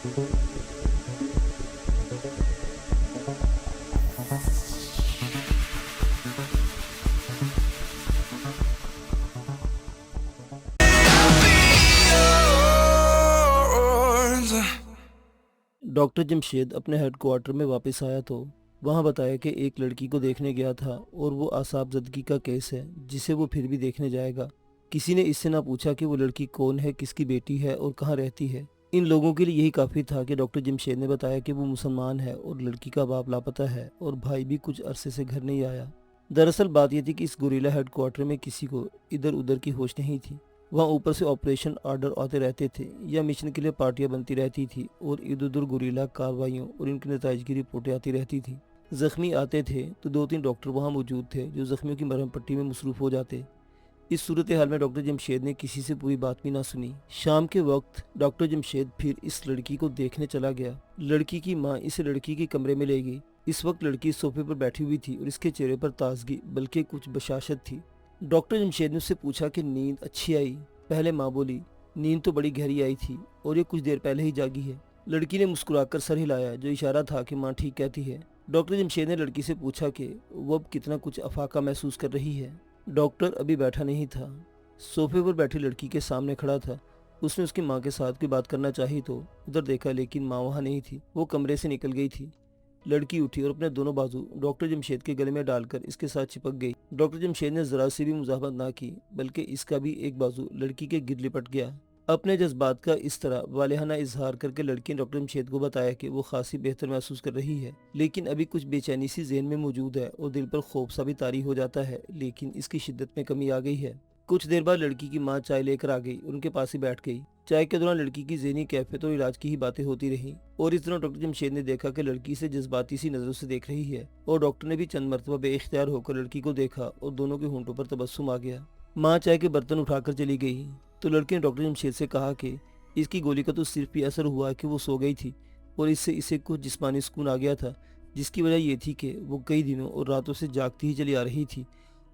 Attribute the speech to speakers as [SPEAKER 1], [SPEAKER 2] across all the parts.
[SPEAKER 1] Doctor Jamshed अपने head quarter में वापस आया तो वहाँ बताया कि एक लड़की को देखने गया था और वो आसाब ज़दगी का केस है जिसे वो फिर भी देखने जाएगा। किसी ने इससे ना पूछा कि वो लड़की कौन है, किसकी बेटी है और कहाँ रहती है। इन लोगों के लिए यही काफ़ी था कि डॉक्टर जमशेद ने बताया कि वो मुसलमान है और लड़की का बाप लापता है और भाई भी कुछ अरसे से घर नहीं आया। दरअसल बात यह थी कि इस गुरीला हेड क्वार्टर में किसी को इधर उधर की होश नहीं थी। वहाँ ऊपर से ऑपरेशन आर्डर आते रहते थे या मिशन के लिए पार्टियां बनती रहती थी और इधर उधर गुरीला कार्रवाइयों और इनके नताइज की रिपोर्टें आती रहती थी। जख्मी आते थे तो 2-3 डॉक्टर वहाँ मौजूद थे जो जख्मियों की मरहम पट्टी में मसरूफ़ हो जाते। इस सूरत हाल में डॉक्टर जमशेद ने किसी से पूरी बात भी ना सुनी। शाम के वक्त डॉक्टर जमशेद फिर इस लड़की को देखने चला गया। लड़की की माँ इसे लड़की के कमरे में ले गई। इस वक्त लड़की सोफे पर बैठी हुई थी और इसके चेहरे पर ताजगी बल्कि कुछ बशाशत थी। डॉक्टर जमशेद ने उससे पूछा कि नींद अच्छी आई। पहले माँ बोली, नींद तो बड़ी गहरी आई थी और ये कुछ देर पहले ही जागी है। लड़की ने मुस्कुराकर सर हिलाया जो इशारा था कि माँ ठीक कहती है। डॉक्टर जमशेद ने लड़की से पूछा कि वो अब कितना कुछ अफाका महसूस कर रही है। डॉक्टर अभी बैठा नहीं था, सोफे पर बैठी लड़की के सामने खड़ा था। उसने उसकी माँ के साथ कोई बात करना चाही तो उधर देखा लेकिन माँ वहाँ नहीं थी, वो कमरे से निकल गई थी। लड़की उठी और अपने दोनों बाजू डॉक्टर जमशेद के गले में डालकर इसके साथ चिपक गई। डॉक्टर जमशेद ने जरा सी भी मुजाहमत ना की बल्कि इसका भी एक बाजू लड़की के गिर लिपट गया। अपने जज्बात का इस तरह वालेहाना इजहार करके लड़की ने डॉक्टर जमशेद को बताया कि वो खासी बेहतर महसूस कर रही है लेकिन अभी कुछ बेचैनी सी ज़हन में मौजूद है और दिल पर खौफ सा भी तारी हो जाता है, लेकिन इसकी शिद्दत में कमी आ गई है। कुछ देर बाद लड़की की माँ चाय लेकर आ गई और उनके पास ही बैठ गई। चाय के दौरान लड़की की ज़हनी कैफियत और इलाज की ही बातें होती रहीं और इस दौरान डॉक्टर जमशेद ने देखा कि लड़की से जज्बाती सी नज़रों से देख रही है और डॉक्टर ने भी चंद मरतबा बेइख्तियार होकर लड़की को देखा और दोनों के होंठों पर तबस्सुम आ गया। माँ चाय के बर्तन उठाकर चली गई तो लड़की ने डॉक्टर जमशेद से कहा कि इसकी गोली का तो सिर्फ भी असर हुआ कि वो सो गई थी और इससे इसे कुछ जिस्मानी सुकून आ गया था, जिसकी वजह ये थी कि वो कई दिनों और रातों से जागती ही चली आ रही थी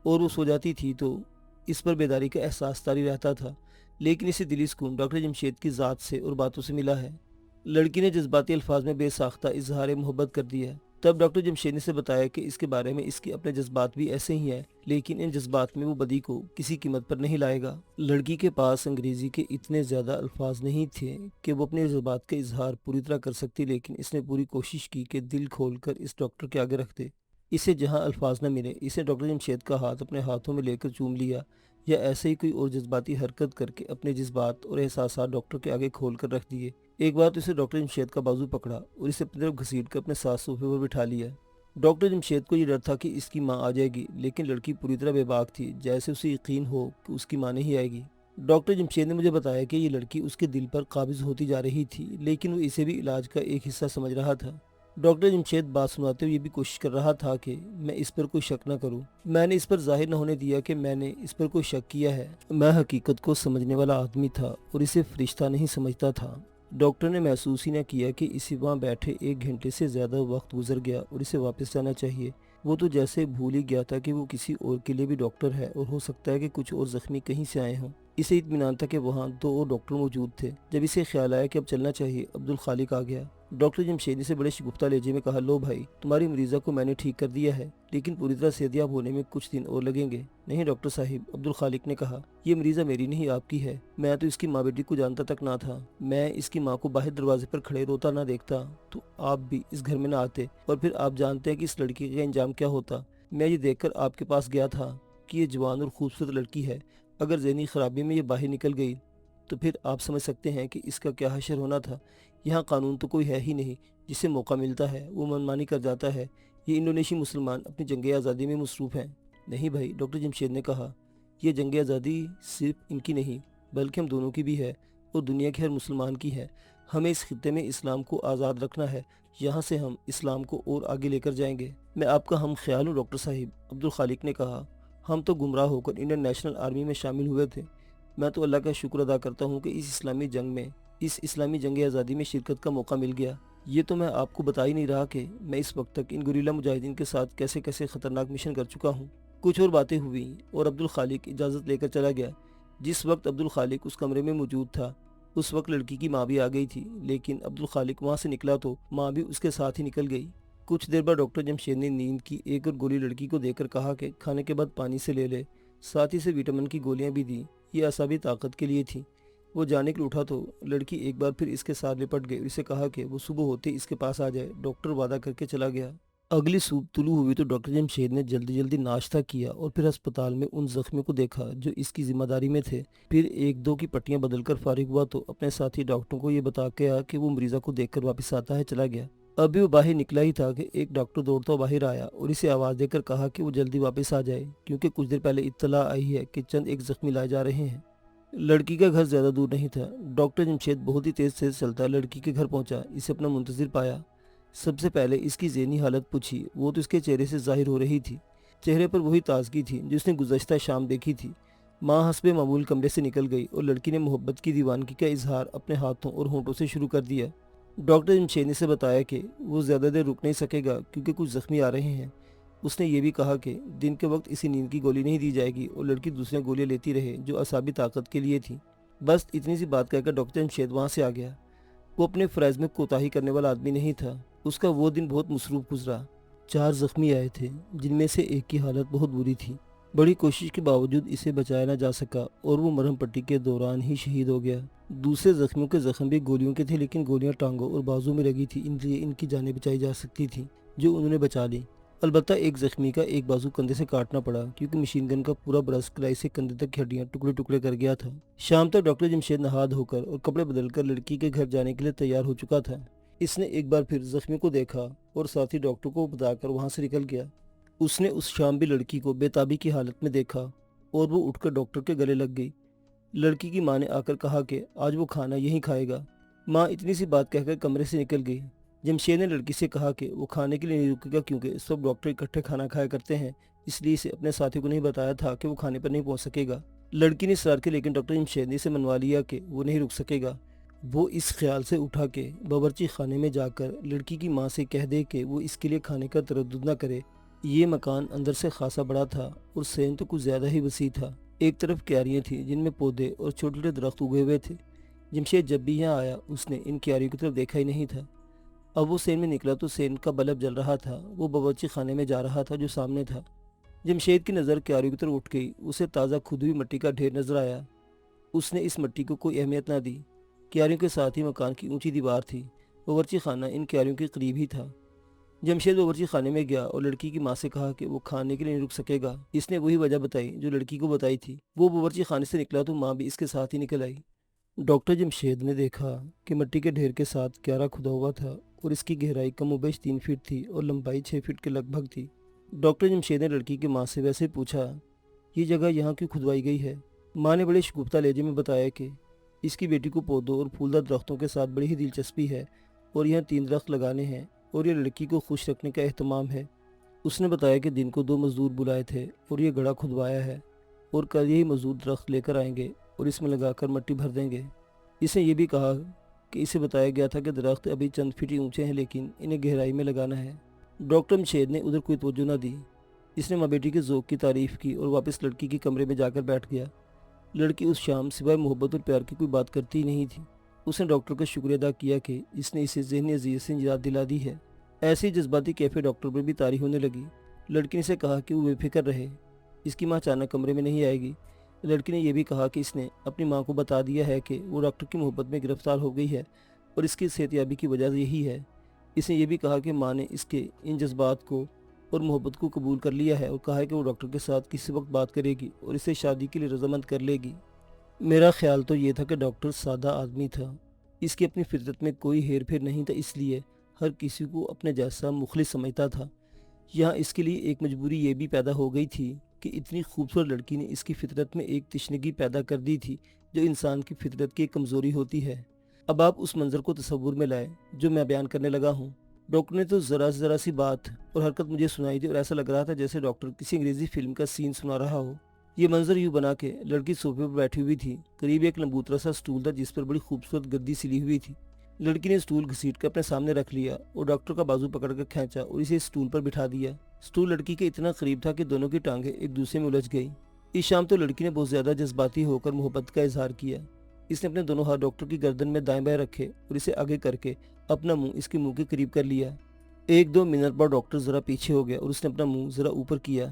[SPEAKER 1] और वो सो जाती थी तो इस पर बेदारी का एहसास तारी रहता था, लेकिन इसे दिली सुकून डॉक्टर जमशेद की ज़ात से और बातों से मिला है। लड़की ने जज्बाती अल्फाज में बेसाख्ता इजहार मोहब्बत कर दिया। तब डॉक्टर जमशेद ने से बताया कि इसके बारे में इसके अपने जज्बात भी ऐसे ही हैं, लेकिन इन जज्बात में वो बदी को किसी कीमत पर नहीं लाएगा। लड़की के पास अंग्रेजी के इतने ज़्यादा अल्फाज नहीं थे कि वो अपने जज्बात का इजहार पूरी तरह कर सकती, लेकिन इसने पूरी कोशिश की कि दिल खोलकर इस डॉक्टर के आगे रख दे। इसे जहाँ अल्फाज न मिले इसे डॉक्टर जमशेद का हाथ अपने हाथों में लेकर चूम लिया या ऐसे ही कोई और जज्बाती हरकत करके अपने जज्बात और एहसासात डॉक्टर के आगे खोल कर रख दिए। एक बार तो इसे डॉक्टर जमशेद का बाजू पकड़ा और इसे अपनी तरफ घसीट कर अपने साथ सोफे पर बिठा लिया। डॉक्टर जमशेद को ये डर था कि इसकी माँ आ जाएगी, लेकिन लड़की पूरी तरह बेबाक थी, जैसे उसे यकीन हो कि उसकी माँ नहीं आएगी। डॉक्टर जमशेद ने मुझे बताया कि ये लड़की उसके दिल पर काबिज होती जा रही थी, लेकिन वो इसे भी इलाज का एक हिस्सा समझ रहा था। डॉक्टर जमशेद बात सुनाते हुए ये भी कोशिश कर रहा था कि मैं इस पर कोई शक न करूं। मैंने इस पर जाहिर न होने दिया कि मैंने इस पर कोई शक किया है। मैं हकीकत को समझने वाला आदमी था और इसे फरिश्ता नहीं समझता था। डॉक्टर ने महसूस ही न किया कि इसी वहाँ बैठे 1 घंटे से ज़्यादा वक्त गुजर गया और इसे वापस जाना चाहिए। वो तो जैसे भूल ही गया था कि वो किसी और के लिए भी डॉक्टर है और हो सकता है कि कुछ और जख्मी कहीं से आए हों। इसे इत्मीनान था कि वहाँ 2 और डॉक्टर मौजूद थे। जब इसे ख्याल आया कि अब चलना चाहिए, अब्दुल खालिक आ गया। डॉक्टर जमशेद से बड़े शगुफ्ता लहजे में कहा, लो भाई, तुम्हारी मरीज़ा को मैंने ठीक कर दिया है, लेकिन पूरी तरह सेहतयाब होने में कुछ दिन और लगेंगे। नहीं डॉक्टर साहिब, अब्दुल खालिक ने कहा, ये मरीज़ा मेरी नहीं आपकी है। मैं तो इसकी माँ बेटी को जानता तक ना था। मैं इसकी माँ को बाहर दरवाजे पर खड़े रोता ना देखता तो आप भी इस घर में ना आते और फिर आप जानते हैं कि इस लड़की का अंजाम क्या होता। मैं ये देखकर आपके पास गया था कि ये जवान और खूबसूरत लड़की है, अगर ज़हनी खराबी में ये बाहर निकल गई तो फिर आप समझ सकते हैं कि इसका क्या हशर होना था। यहाँ कानून तो कोई है ही नहीं, जिसे मौका मिलता है वो मनमानी कर जाता है। ये इंडोनेशियाई मुसलमान अपनी जंग आज़ादी में मसरूफ़ हैं। नहीं भाई, डॉक्टर जमशेद ने कहा, यह जंग आज़ादी सिर्फ इनकी नहीं बल्कि हम दोनों की भी है और दुनिया के हर मुसलमान की है। हमें इस खित्ते में इस्लाम को आज़ाद रखना है, यहाँ से हम इस्लाम को और आगे लेकर जाएंगे। मैं आपका हम ख्याल हूँ डॉक्टर साहिब, अब्दुल खालिक ने कहा। हम तो गुमराह होकर इंडियन नेशनल आर्मी में शामिल हुए थे। मैं तो अल्लाह का शुक्र अदा करता हूँ कि इस इस्लामी जंग आज़ादी में शिरकत का मौका मिल गया। ये तो मैं आपको बता ही नहीं रहा कि मैं इस वक्त तक इन गुरीला मुजाहिदीन के साथ कैसे कैसे ख़तरनाक मिशन कर चुका हूँ। कुछ और बातें हुई और अब्दुल खालिक इजाज़त लेकर चला गया। जिस वक्त अब्दुल खालिक उस कमरे में मौजूद था उस वक्त लड़की की माँ भी आ गई थी, लेकिन अब्दुल खालिक वहाँ से निकला तो माँ भी उसके साथ ही निकल गई। कुछ देर बाद डॉक्टर जमशेद ने नींद की एक और गोली लड़की को देकर कहा कि खाने के बाद पानी से ले ले, साथ ही से विटामिन की गोलियां भी दी। ये असाबी ताकत के लिए थी। वो जाने के लिए उठा तो लड़की एक बार फिर इसके साथ लिपट गई और इसे कहा कि वो सुबह होते ही इसके पास आ जाए। डॉक्टर वादा करके चला गया। अगली सुबह तुलू हुई तो डॉक्टर जमशेद ने जल्दी जल्दी नाश्ता किया और फिर अस्पताल में उन जख्मियों को देखा जो इसकी जिम्मेदारी में थे। फिर एक दो की पट्टियां बदलकर फारिग हुआ तो अपने साथी डॉक्टरों को ये बता के आया कि वो मरीजा को देखकर वापस आता है चला गया। अभी वो बाहर निकला ही था कि एक डॉक्टर दौड़ता हुआ बाहर आया और इसे आवाज़ देकर कहा कि वो जल्दी वापस आ जाए, क्योंकि कुछ देर पहले इत्तला आई है कि चंद एक जख्मी लाए जा रहे हैं। लड़की का घर ज़्यादा दूर नहीं था। डॉक्टर जमशेद बहुत ही तेज़ तेज़ चलता लड़की के घर पहुंचा, इसे अपना मुंतज़िर पाया। सबसे पहले इसकी ज़हनी हालत पूछी। वो तो इसके चेहरे से ज़ाहिर हो रही थी। चेहरे पर वही ताजगी थी जिसने गुज़श्ता शाम देखी थी। माँ हस्बे मामूल कमरे से निकल गई और लड़की ने मोहब्बत की दीवानगी का इजहार अपने हाथों और होंठों से शुरू कर दिया। डॉक्टर जमशेद ने से बताया कि वो ज़्यादा देर रुक नहीं सकेगा क्योंकि कुछ ज़ख्मी आ रहे हैं। उसने ये भी कहा कि दिन के वक्त इसे नींद की गोली नहीं दी जाएगी और लड़की दूसरी गोलियां लेती रहे जो असाबी ताकत के लिए थी। बस इतनी सी बात कहकर डॉक्टर जमशेद वहाँ से आ गया। वो अपने फ़रज़ में कोताही करने वाला आदमी नहीं था। उसका वो दिन बहुत मसरूफ़ गुजरा। 4 ज़ख्मी आए थे जिनमें से एक की हालत बहुत बुरी थी। बड़ी कोशिश के बावजूद इसे बचाया न जा सका और वो मरहम पट्टी के दौरान ही शहीद हो गया। दूसरे जख्मियों के जख्म भी गोलियों के थे, लेकिन गोलियां टांगों और बाजू में लगी थी, इसलिए इनकी जानें बचाई जा सकती थी, जो उन्होंने बचा ली। अलबत्ता एक जख्मी का एक बाजू कंधे से काटना पड़ा क्योंकि मशीन गन का पूरा बरस कलाई से कंधे तक की हड्डियां टुकड़े टुकड़े कर गया था। शाम तक डॉक्टर जमशेद नहा धोकर और कपड़े बदलकर लड़की के घर जाने के लिए तैयार हो चुका था। इसने एक बार फिर जख्मी को देखा और साथ ही डॉक्टर को बताकर वहाँ से निकल गया। उसने उस शाम भी लड़की को बेताबी की हालत में देखा और वो उठकर डॉक्टर के गले लग गई। लड़की की माँ ने आकर कहा कि आज वो खाना यहीं खाएगा। माँ इतनी सी बात कहकर कमरे से निकल गई। जमशेद ने लड़की से कहा कि वो खाने के लिए नहीं रुकेगा क्योंकि सब डॉक्टर इकट्ठे खाना खाया करते हैं, इसलिए इसे अपने साथी को नहीं बताया था कि वो खाने पर नहीं पहुंच सकेगा। लड़की ने इसरार किया, लेकिन डॉक्टर जमशेद ने इसे मनवा लिया कि वो नहीं रुक सकेगा। वो इस ख्याल से उठा के बावर्ची खाने में जाकर लड़की की माँ से कह दे कि वो इसके लिए खाने का तरद्दुद न करे। ये मकान अंदर से खासा बड़ा था और सेन तो कुछ ज़्यादा ही वसी था। एक तरफ क्यारियाँ थी जिनमें पौधे और छोटे छोटे दरख्त उगे हुए थे। जमशेद जब भी यहाँ आया उसने इन क्यारियों की तरफ देखा ही नहीं था। अब वो सेन में निकला तो सेन का बल्ब जल रहा था। वो बावर्ची खाने में जा रहा था जो सामने था। जमशेद की नज़र क्यारियों की तरफ उठ गई। उसे ताज़ा खुद हुई मिट्टी का ढेर नजर आया। उसने इस मिट्टी को कोई अहमियत ना दी। क्यारियों के साथ ही मकान की ऊंची दीवार थी। बावर्ची खाना इन क्यारियों के करीब ही था। जमशेद बावर्ची खाने में गया और लड़की की माँ से कहा कि वो खाने के लिए नहीं रुक सकेगा। इसने वही वजह बताई जो लड़की को बताई थी। वो बावर्ची खाने से निकला तो माँ भी इसके साथ ही निकल आई। डॉक्टर जमशेद ने देखा कि मिट्टी के ढेर के साथ क्यारा खुदा हुआ था और इसकी गहराई कमोबेश 3 फीट थी और लंबाई 6 फीट के लगभग थी। डॉक्टर जमशेद ने लड़की की माँ से वैसे पूछा, ये जगह यहाँ क्यों खुदवाई गई है? माँ ने बड़े शगुफ्ता लहजे में बताया कि इसकी बेटी को पौधों और फूलदार दरख्तों के साथ बड़ी ही दिलचस्पी है और यहाँ 3 दरख्त लगाने हैं और ये लड़की को खुश रखने का एहतमाम है। उसने बताया कि दिन को 2 मजदूर बुलाए थे और ये गड्ढा खुदवाया है और कल यही मजदूर दरख्त लेकर आएंगे और इसमें लगाकर मिट्टी भर देंगे। इसने ये भी कहा कि इसे बताया गया था कि दरख्त अभी चंद फीट ही ऊंचे हैं, लेकिन इन्हें गहराई में लगाना है। डॉक्टर जमशेद ने उधर कोई तवज्जो न दी। इसने माँ बेटी के ज़ौक़ की तारीफ़ की और वापस लड़की के कमरे में जाकर बैठ गया। लड़की उस शाम सिवाय मोहब्बत और प्यार की कोई बात करती ही नहीं थी। उसने डॉक्टर का शुक्रिया अदा किया कि इसने इसे ज़हनी अज़ियत से निजात दिला दी है। ऐसे ही जज्बाती कैफे डॉक्टर पर भी तारीफ होने लगी। लड़की ने इसे कहा कि वो बेफिक्र रहे, इसकी माँ अचानक कमरे में नहीं आएगी। लड़की ने यह भी कहा कि इसने अपनी माँ को बता दिया है कि वो डॉक्टर की मोहब्बत में गिरफ्तार हो गई है और इसकी सेहतयाबी की वजह यही है। इसने ये भी कहा कि माँ ने इसके इन जज्बात को और मोहब्बत को कबूल कर लिया है और कहा है कि वो डॉक्टर के साथ किसी वक्त बात करेगी और इसे शादी के लिए रजामंद कर लेगी। मेरा ख्याल तो ये था कि डॉक्टर सादा आदमी था। इसकी अपनी फितरत में कोई हेर फेर नहीं था, इसलिए हर किसी को अपने जैसा मुखलिस समझता था। यहाँ इसके लिए एक मजबूरी ये भी पैदा हो गई थी कि इतनी खूबसूरत लड़की ने इसकी फितरत में एक तशनगी पैदा कर दी थी जो इंसान की फितरत की एक कमज़ोरी होती है। अब आप उस मंज़र को तसव्वुर में लाए जो मैं बयान करने लगा हूँ। डॉक्टर ने तो ज़रा सी बात और हरकत मुझे सुनाई थी और ऐसा लग रहा था जैसे डॉक्टर किसी अंग्रेज़ी फिल्म का सीन सुना रहा हो। ये मंजर यूँ बना के लड़की सोफे पर बैठी हुई थी। करीब एक लंबूतरा सा स्टूल था जिस पर बड़ी खूबसूरत गद्दी सिली हुई थी। लड़की ने स्टूल घसीट कर अपने सामने रख लिया और डॉक्टर का बाजू पकड़कर खींचा और इसे स्टूल पर बिठा दिया। स्टूल लड़की के इतना करीब था कि दोनों की टांगें एक दूसरे में उलझ गई। इस शाम तो लड़की ने बहुत ज़्यादा जज्बाती होकर मोहब्बत का इजहार किया। اس نے اپنے دونوں ہاتھ ڈاکٹر کی گردن میں دائیں بائیں رکھے اور اسے آگے کر کے اپنا منہ اس کے منہ کے قریب کر لیا۔ 1-2 منٹ بعد ڈاکٹر ذرا پیچھے ہو گیا اور اس نے اپنا منہ ذرا اوپر کیا۔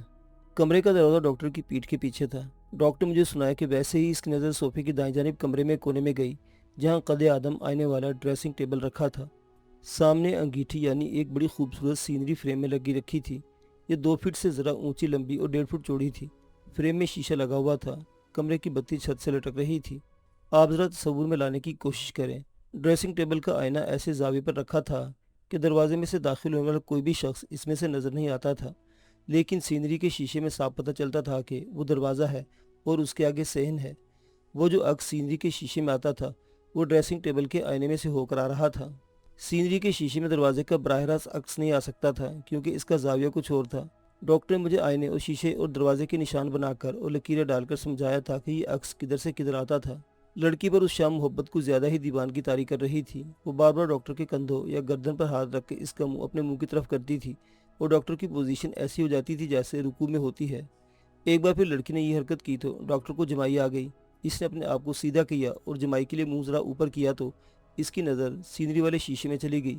[SPEAKER 1] کمرے کا دروازہ ڈاکٹر کی پیٹھ کے پیچھے تھا۔ ڈاکٹر مجھے سنایا کہ ویسے ہی اس کی نظر صوفے کی دائیں جانب کمرے میں کونے میں گئی جہاں قد آدم آئینے والا ڈریسنگ ٹیبل رکھا تھا۔ سامنے انگیٹھی یعنی ایک بڑی خوبصورت سینری فریم میں لگی رکھی تھی۔ یہ 2 فٹ سے ذرا اونچی لمبی اور 1.5 فٹ چوڑی تھی۔ فریم میں شیشہ لگا ہوا تھا۔ کمرے کی بتی چھت سے لٹک رہی تھی۔ آپ ذرا تصور میں لانے کی کوشش کریں۔ ڈریسنگ ٹیبل کا آئینہ ایسے زاویے پر رکھا تھا کہ دروازے میں سے داخل ہونے والا کوئی بھی شخص اس میں سے نظر نہیں آتا تھا، لیکن سینری کے شیشے میں صاف پتہ چلتا تھا کہ وہ دروازہ ہے اور اس کے آگے صحن ہے۔ وہ جو عکس سینری کے شیشے میں آتا تھا وہ ڈریسنگ ٹیبل کے آئینے میں سے ہو کر آ رہا تھا۔ سینری کے شیشے میں دروازے کا براہ راست عکس نہیں آ سکتا تھا کیونکہ اس کا زاویہ کچھ اور تھا۔ ڈاکٹر نے مجھے آئینے اور شیشے اور دروازے کے نشان بنا کر اور لکیریں ڈال کر سمجھایا تھا کہ یہ عکس کدھر سے کدھر آتا تھا۔ لڑکی پر اس شام محبت کو زیادہ ہی دیوانگی طاری کر رہی تھی۔ وہ بار بار ڈاکٹر کے کندھوں یا گردن پر ہاتھ رکھ کے اس کا منہ اپنے منہ کی طرف کرتی تھی اور ڈاکٹر کی پوزیشن ایسی ہو جاتی تھی جیسے رکوع میں ہوتی ہے۔ ایک بار پھر لڑکی نے یہ حرکت کی تو ڈاکٹر کو جمائی آ گئی۔ اس نے اپنے آپ کو سیدھا کیا اور جمائی کے لیے منہ ذرا اوپر کیا تو اس کی نظر سینری والے شیشے میں چلی گئی۔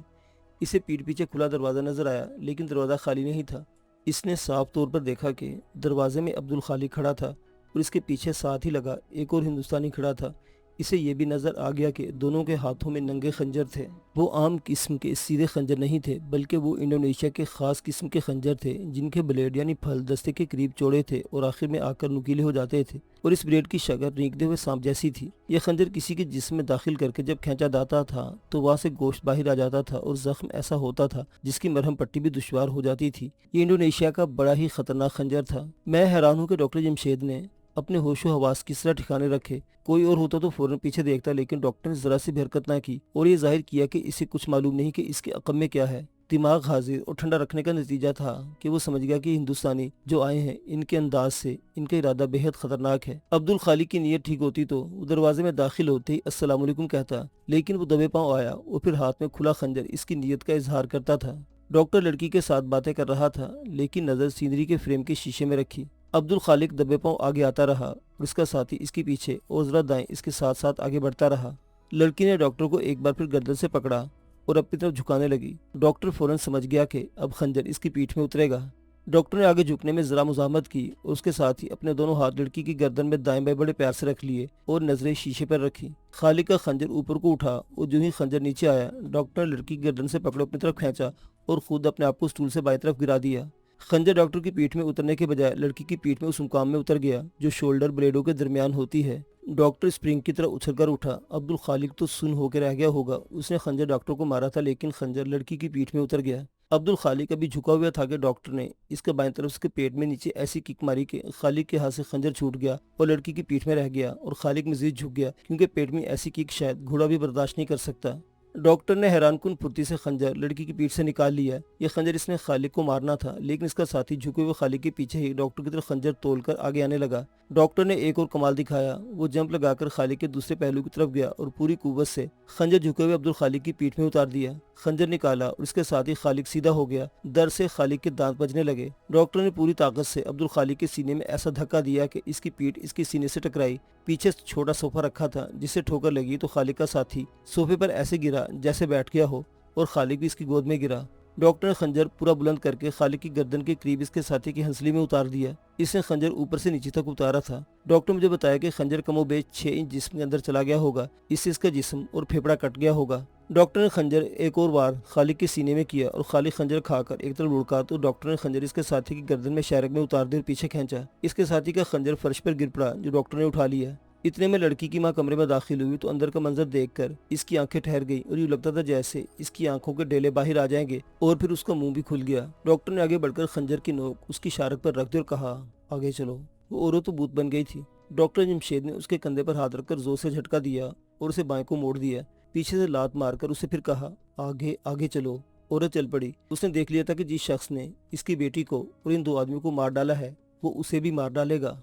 [SPEAKER 1] اسے پیٹھ پیچھے کھلا دروازہ نظر آیا لیکن دروازہ خالی نہیں تھا۔ اس نے صاف طور پر دیکھا کہ دروازے میں عبدالخالق کھڑا تھا اور اس کے پیچھے ساتھ ہی لگا ایک اور ہندوستانی کھڑا تھا۔ اسے یہ بھی نظر آ گیا کہ دونوں کے ہاتھوں میں ننگے خنجر تھے۔ وہ عام قسم کے سیدھے خنجر نہیں تھے بلکہ وہ انڈونیشیا کے خاص قسم کے خنجر تھے جن کے بلیڈ یعنی پھل دستے کے قریب چوڑے تھے اور آخر میں آ کر نکیلے ہو جاتے تھے، اور اس بلیڈ کی شکل رینگتے ہوئے سانپ جیسی تھی۔ یہ خنجر کسی کے جسم میں داخل کر کے جب کھینچا جاتا تھا تو وہاں سے گوشت باہر آ جاتا تھا اور زخم ایسا ہوتا تھا جس کی مرہم پٹی بھی دشوار ہو جاتی تھی۔ یہ انڈونیشیا کا بڑا ہی خطرناک خنجر تھا۔ میں حیران ہوں کہ ڈاکٹر جمشید نے اپنے ہوش و حواس کس طرح ٹھکانے رکھے۔ کوئی اور ہوتا تو فوراً پیچھے دیکھتا، لیکن ڈاکٹر نے ذرا سی بھی حرکت نہ کی اور یہ ظاہر کیا کہ اسے کچھ معلوم نہیں کہ اس کے عقب میں کیا ہے۔ دماغ حاضر اور ٹھنڈا رکھنے کا نتیجہ تھا کہ وہ سمجھ گیا کہ ہندوستانی جو آئے ہیں ان کے انداز سے ان کا ارادہ بے حد خطرناک ہے۔ عبدالخالق کی نیت ٹھیک ہوتی تو وہ دروازے میں داخل ہوتے ہی السلام علیکم کہتا، لیکن وہ دبے پاؤں آیا اور پھر ہاتھ میں کھلا خنجر اس کی نیت کا اظہار کرتا تھا۔ ڈاکٹر لڑکی کے ساتھ باتیں کر رہا تھا لیکن نظر سینری کے فریم کے شیشے میں رکھی۔ عبدالخالق دبے پاؤں آگے آتا رہا اور اس کا ساتھی اس کے پیچھے اور ذرا دائیں اس کے ساتھ ساتھ آگے بڑھتا رہا۔ لڑکی نے ڈاکٹر کو ایک بار پھر گردن سے پکڑا اور اپنی طرف جھکانے لگی۔ ڈاکٹر فوراً سمجھ گیا کہ اب خنجر اس کی پیٹھ میں اترے گا۔ ڈاکٹر نے آگے جھکنے میں ذرا مزاحمت کی اور اس کے ساتھ ہی اپنے دونوں ہاتھ لڑکی کی گردن میں دائیں بائیں بڑے پیار سے رکھ لیے اور نظریں شیشے پر رکھی۔ خالق کا خنجر اوپر کو اٹھا اور جو ہی خنجر نیچے آیا ڈاکٹر نے لڑکی کی گردن سے پکڑ اپنی طرف کھینچا اور خود اپنے آپ کو سٹول سے بائیں طرف گرا دیا۔ خنجر ڈاکٹر کی پیٹھ میں اترنے کے بجائے لڑکی کی پیٹھ میں اس مقام میں اتر گیا جو شولڈر بلیڈوں کے درمیان ہوتی ہے۔ ڈاکٹر اسپرنگ کی طرح اچھل کر اٹھا۔ عبدالخالق تو سن ہو کے رہ گیا ہوگا، اس نے خنجر ڈاکٹر کو مارا تھا لیکن خنجر لڑکی کی پیٹھ میں اتر گیا۔ عبدالخالق ابھی جھکا ہوا تھا کہ ڈاکٹر نے اس کے بائیں طرف اس کے پیٹ میں نیچے ایسی کک ماری کہ خالق کے ہاتھ سے خنجر چھوٹ گیا اور لڑکی کی پیٹھ میں رہ گیا اور خالق مزید جھک گیا کیونکہ پیٹ میں ایسی کک شاید گھوڑا بھی برداشت نہیں کر سکتا۔ ڈاکٹر نے حیران کن پھرتی سے خنجر لڑکی کی پیٹھ سے نکال لیا۔ یہ خنجر اس نے خالق کو مارنا تھا لیکن اس کا ساتھی جھکے ہوئے خالق کے پیچھے ہی ڈاکٹر کی طرف خنجر تول کر آگے آنے لگا۔ ڈاکٹر نے ایک اور کمال دکھایا، وہ جمپ لگا کر خالق کے دوسرے پہلو کی طرف گیا اور پوری قوت سے خنجر جھکے ہوئے عبدالخالق کی پیٹھ میں اتار دیا۔ خنجر نکالا اور اس کے ساتھ ہی خالق سیدھا ہو گیا۔ درد سے خالق کے دانت بجنے لگے۔ ڈاکٹر نے پوری طاقت سے عبدالخالق کے سینے میں ایسا دھکا دیا کہ اس کی پیٹھ اس کے سینے سے ٹکرائی۔ پیچھے چھوٹا صوفہ رکھا تھا جس سے ٹھوکر لگی تو خالق کا ساتھی صوفے پر ایسے گرا جیسے بیٹھ گیا ہو اور خالق بھی اس کی گود میں گرا۔ ڈاکٹر نے خنجر پورا بلند کر کے خالق کی گردن کے قریب اس کے ساتھی کی ہنسلی میں اتار دیا۔ اس نے خنجر اوپر سے نیچے تک اتارا تھا۔ ڈاکٹر مجھے بتایا کہ خنجر کم و بیش 6 انچ جسم کے اندر چلا گیا ہوگا، اس سے اس کا جسم اور پھیپڑا کٹ گیا ہوگا۔ ڈاکٹر نے خنجر ایک اور بار خالق کے سینے میں کیا اور خالق خنجر کھا کر ایک طرف لڑکا تو ڈاکٹر نے خنجر اس کے ساتھی کی گردن میں شارک میں اتار دیا اور پیچھے کھینچا۔ اس کے ساتھی کا خنجر فرش پر گر پڑا جو ڈاکٹر نے اٹھا لیا۔ اتنے میں لڑکی کی ماں کمرے میں داخل ہوئی تو اندر کا منظر دیکھ کر اس کی آنکھیں ٹھہر گئی اور یوں لگتا تھا جیسے اس کی آنکھوں کے ڈیلے باہر آ جائیں گے اور پھر اس کا منہ بھی کھل گیا۔ ڈاکٹر نے آگے بڑھ کر خنجر کی نوک اس کی شارک پر رکھ دی اور کہا، آگے چلو۔ وہ اوروں تو بوت بن گئی تھی۔ ڈاکٹر جمشید نے اس کے کندھے پر ہاتھ رکھ کر زور سے جھٹکا دیا اور اسے بائیں کو موڑ دیا۔ پیچھے سے لات مار کر اسے پھر کہا، آگے آگے چلو۔ عورت چل پڑی۔ اس نے دیکھ لیا تھا کہ جس شخص نے اس کی بیٹی کو اور ان 2 آدمیوں کو مار ڈالا ہے وہ اسے بھی مار ڈالے گا۔